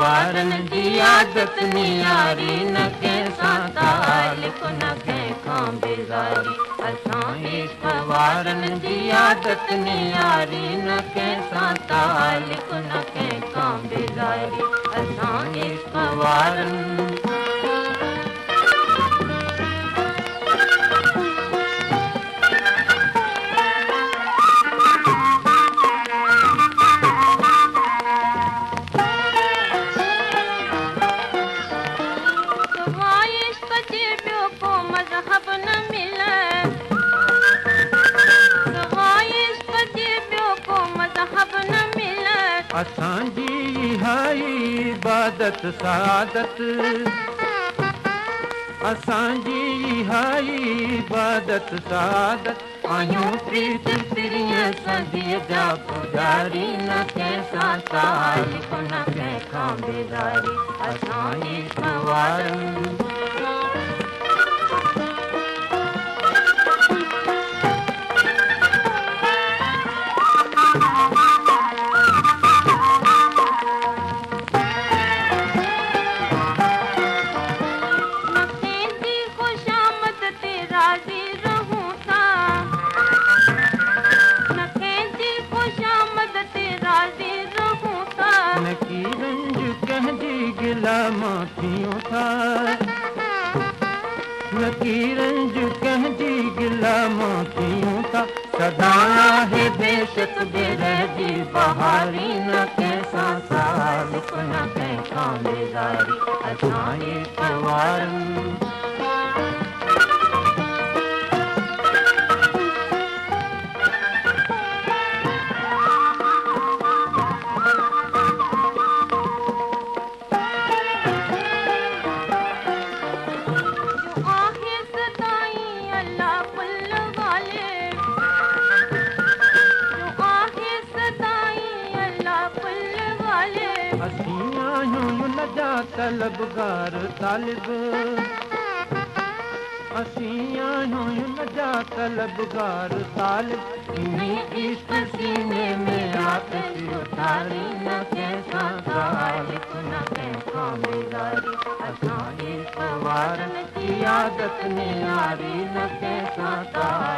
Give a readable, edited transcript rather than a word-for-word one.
वारन जी आदत नियारी न कंहिंसां तालिक न कंहिंखां बेज़ारी। असां इश्क वारन जी आदत नियारी न कंहिंसां तालिक न कंहिंखां बेज़ारी। असां इश्क वारन असांजी हाई इबादत सादत। असांजी हाई इबादत सादत। आहियूं प्रीत प्रिय सदीअ जा पुजारी न कंहिंसां तालिक न कंहिंखां बेज़ारी। असां इश्क वारन माफ़ियूं था नकीरंज कंहिंजी गिला माफ़ियूं था। सदा आहे बेशक बेरहजी बहारी न कंहिंसां सालिक न कंहिंखां बेज़ारी। असां इश्क वारन तलबगार तालिब। असीं आहियूं नजा तलबगार तालिब। इन्हीं इश्क सीने में आतिश उठारी न कंहिंसां तालिक न कंहिंखां बेज़ारी। असां इश्क वारन जी आदत नियारी न कंहिंसां तालिक